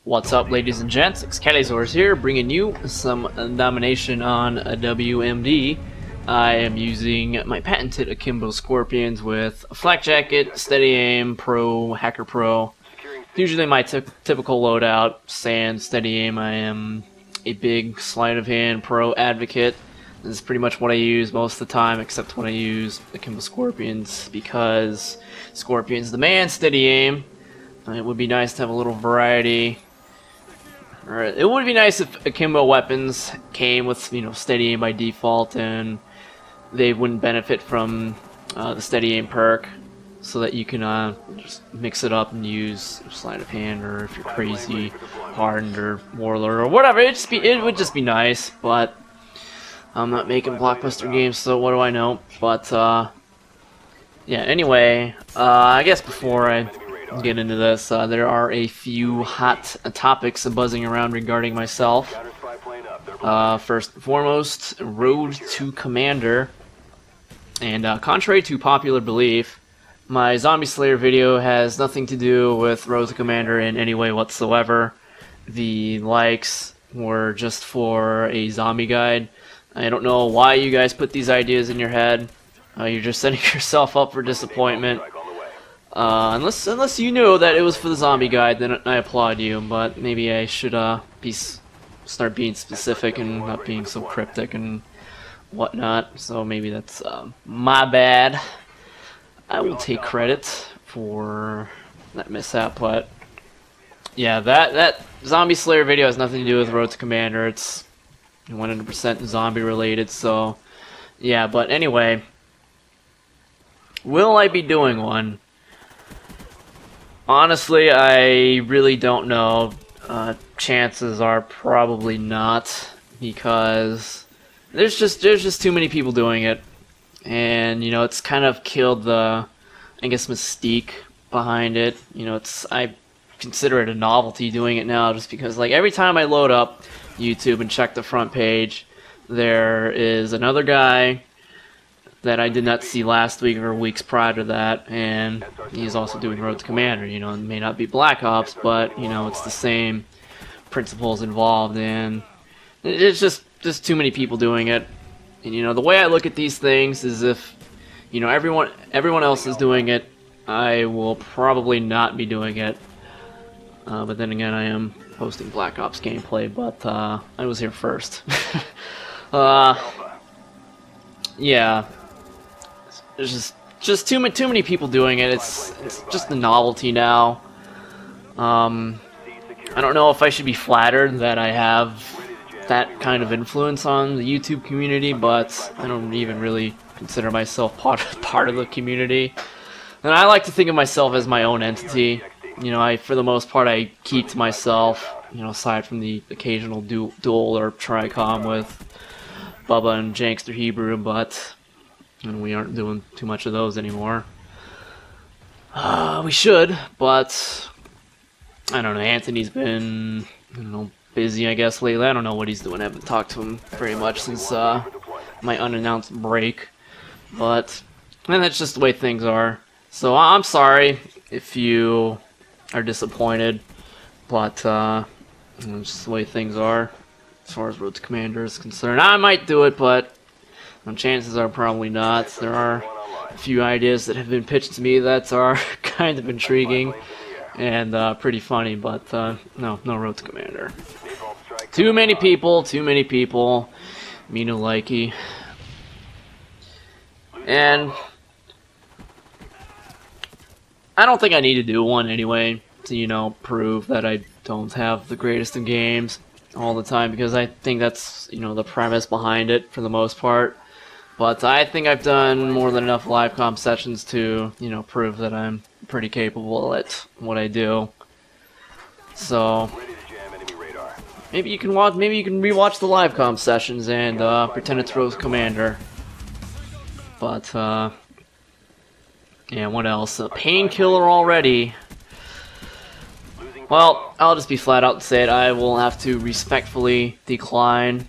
What's up, ladies and gents? xcalizorz here, bringing you some Domination on a WMD. I am using my patented akimbo scorpions with a flak jacket, steady aim, pro, hacker pro. Usually my typical loadout, sand, steady aim. I am a big sleight of hand pro advocate. This is pretty much what I use most of the time, except when I use akimbo scorpions, because scorpions demand steady aim. It would be nice to have a little variety. It would be nice if akimbo weapons came with, steady aim by default, and they wouldn't benefit from the steady aim perk, so that you can just mix it up and use sleight of hand, or if you're crazy, hardened or warlord or whatever. It would just be nice, but I'm not making blockbuster games, so what do I know? But yeah. Anyway, I guess before I get into this, there are a few hot topics buzzing around regarding myself. First and foremost, Road to Commander. And contrary to popular belief, my Zombie Slayer video has nothing to do with Road to Commander in any way whatsoever. The likes were just for a zombie guide. I don't know why you guys put these ideas in your head. You're just setting yourself up for disappointment. Unless you knew that it was for the zombie guide, then I applaud you. But maybe I should start being specific and not being so cryptic and whatnot. So maybe that's my bad. I will take credit for that mishap. But yeah, that Zombie Slayer video has nothing to do with Road to Commander. It's 100% zombie related. So yeah. But anyway, will I be doing one? Honestly, I really don't know. Chances are probably not, because there's just too many people doing it, and it's kind of killed the, I guess, mystique behind it. I consider it a novelty doing it now, just because every time I load up YouTube and check the front page, there is another guy that I did not see last week or weeks prior to that, and he's also doing Road to Commander. It may not be Black Ops, but it's the same principles involved, and it's just too many people doing it. And the way I look at these things is, if everyone else is doing it, I will probably not be doing it. But then again, I am posting Black Ops gameplay, but I was here first. Yeah. There's just too many people doing it. It's just a novelty now. I don't know if I should be flattered that I have that kind of influence on the YouTube community, but I don't even really consider myself part of the community. And I like to think of myself as my own entity. For the most part, I keep to myself. Aside from the occasional duel or tricom with Bubba and Jankster Hebrew, but we aren't doing too much of those anymore. We should, but I don't know. Anthony's been, busy, I guess, lately. I don't know what he's doing. I haven't talked to him very much since my unannounced break. But that's just the way things are. So I'm sorry if you are disappointed, but it's just the way things are as far as Road to Commander is concerned. I might do it, but chances are probably not. There are a few ideas that have been pitched to me that are kind of intriguing and pretty funny, but no Road to Commander. Too many people, me no likey. And I don't think I need to do one anyway to, prove that I don't have the greatest in games all the time, because I think that's, the premise behind it for the most part. But I think I've done more than enough live comp sessions to, prove that I'm pretty capable at what I do. So maybe you can rewatch the live comp sessions and pretend it's Road Commander. But yeah, what else? A painkiller already. Well, I'll just be flat out and say it. I will have to respectfully decline.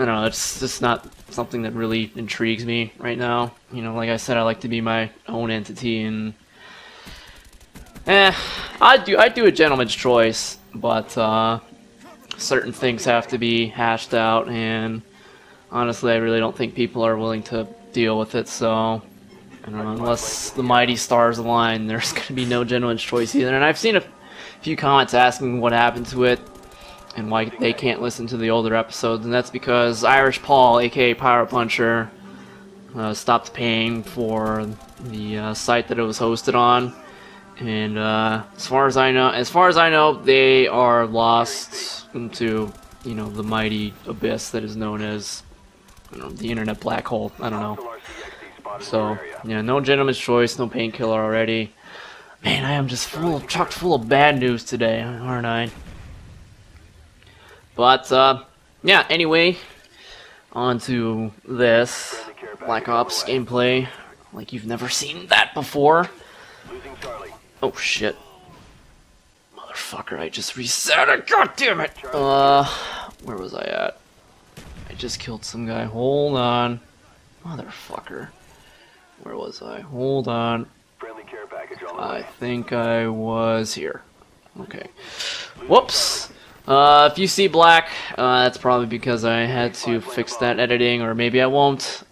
I don't know, it's just not something that really intrigues me right now. Like I said, I like to be my own entity, and I do a gentleman's choice, but certain things have to be hashed out, and honestly, I really don't think people are willing to deal with it. So, I don't know, unless the mighty stars align, there's going to be no gentleman's choice either. And I've seen a few comments asking what happened to it and why they can't listen to the older episodes, and that's because Irish Paul, aka Power Puncher, stopped paying for the site that it was hosted on. And as far as I know, they are lost into, you know, the mighty abyss that is known as, you know, the internet black hole. I don't know. So yeah, no gentleman's choice, no painkiller already. Man, I am just chock full of bad news today, aren't I? But yeah. Anyway, on to this Black Ops gameplay, like you've never seen that before. Oh shit. Motherfucker, I just reset it, god damn it! Where was I at? I just killed some guy, hold on. Motherfucker. Where was I? Hold on. I think I was here. Okay. Whoops! If you see black, that's probably because I had to fix that editing, or maybe I won't.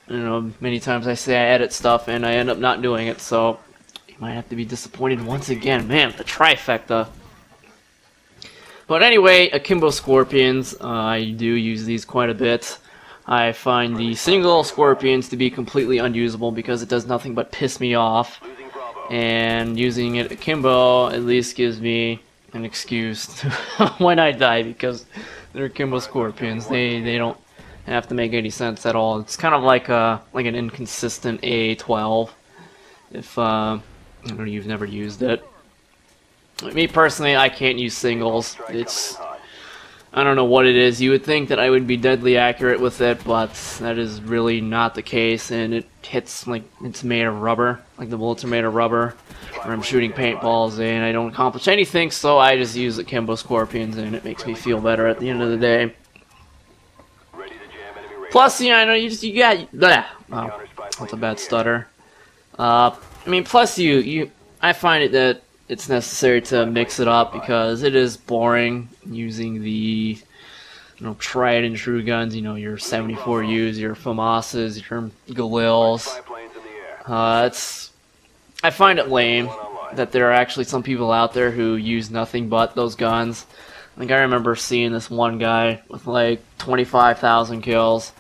You know, many times I say I edit stuff and I end up not doing it, so you might have to be disappointed once again. Man, the trifecta. But anyway, Akimbo Scorpions, I do use these quite a bit. I find the single Scorpions to be completely unusable because it does nothing but piss me off. And using it Akimbo at least gives me an excuse to when I die, because they're Akimbo Scorpions. They don't have to make any sense at all. It's kind of like an inconsistent A12. If I don't know, you've never used it. Me personally, I can't use singles. I don't know what it is. You would think that I would be deadly accurate with it, but that is really not the case, and it hits like it's made of rubber, like the bullets are made of rubber, where I'm shooting paintballs and I don't accomplish anything, so I just use Akimbo Scorpions and it makes me feel better at the end of the day. Plus, you know, I know you got blah. Wow, that's a bad stutter. I mean, plus I find it that it's necessary to mix it up because it is boring using the, you know, tried and true guns. You know, your 74Us, your FAMASs, your Galils. I find it lame that there are actually some people out there who use nothing but those guns. I think I remember seeing this one guy with like 25,000 kills,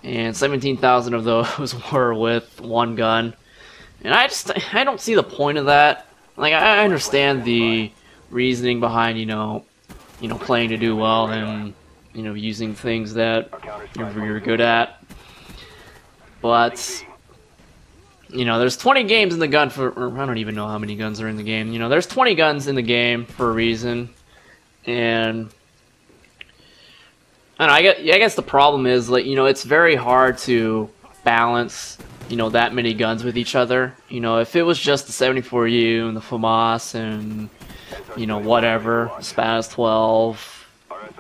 and 17,000 of those were with one gun. And I don't see the point of that. Like, I understand the reasoning behind, you know, playing to do well and, you know, using things that you're good at. But, you know, there's 20 games in the gun for, or I don't even know how many guns are in the game. You know, there's 20 guns in the game for a reason. And I don't know, I guess the problem is, like, you know, it's very hard to balance, you know, that many guns with each other. You know, if it was just the 74U and the FAMAS and, you know, whatever, Spaz 12,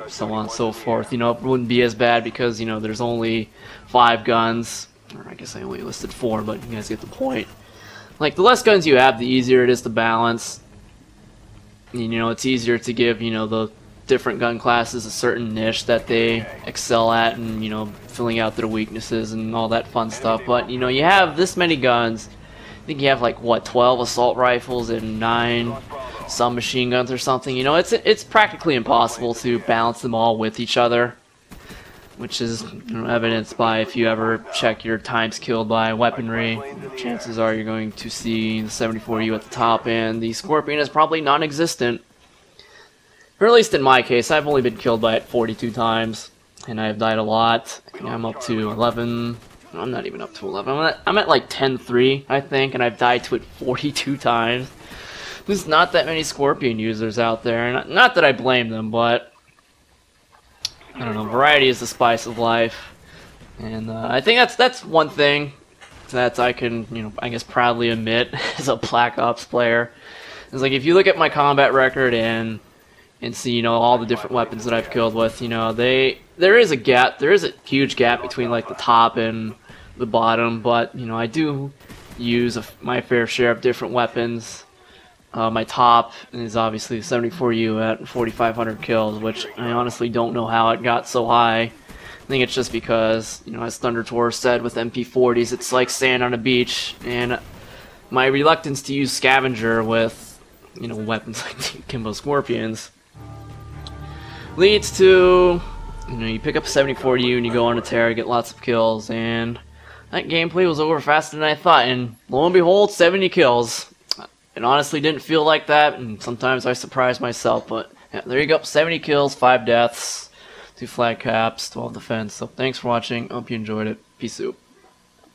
so on and so forth, you know, it wouldn't be as bad because, you know, there's only 5 guns. Or I guess I only listed 4, but you guys get the point. Like, the less guns you have, the easier it is to balance. You know, it's easier to give, you know, the different gun classes a certain niche that they excel at, and, you know, filling out their weaknesses and all that fun stuff. But, you know, you have this many guns. I think you have like, what, 12 assault rifles and 9 submachine guns or something. You know, it's practically impossible to balance them all with each other, which is, you know, evidenced by, if you ever check your times killed by weaponry, chances are you're going to see the 74U at the top, and the Scorpion is probably non-existent. Or at least in my case, I've only been killed by it 42 times, and I've died a lot. I think I'm up to 11. No, I'm not even up to 11. I'm at like 10-3, I think, and I've died to it 42 times. There's not that many Scorpion users out there, and not that I blame them, but I don't know, variety is the spice of life. And I think that's one thing that I can, you know, I guess proudly admit as a Black Ops player. It's like, if you look at my combat record and see, you know, all the different weapons that I've killed with, you know, there is a gap, there is a huge gap between like the top and the bottom, but, you know, I do use my fair share of different weapons. My top is obviously 74U at 4,500 kills, which I honestly don't know how it got so high. I think it's just because, you know, as Thunder Tour said, with MP40s, it's like sand on a beach, and my reluctance to use Scavenger with, you know, weapons like the Akimbo Scorpions leads to, you know, you pick up 74U and you go on a tear, get lots of kills, and that gameplay was over faster than I thought, and lo and behold, 70 kills. It honestly didn't feel like that, and sometimes I surprise myself, but yeah, there you go, 70 kills, 5 deaths, 2 flag caps, 12 defense. So thanks for watching, hope you enjoyed it, peace out.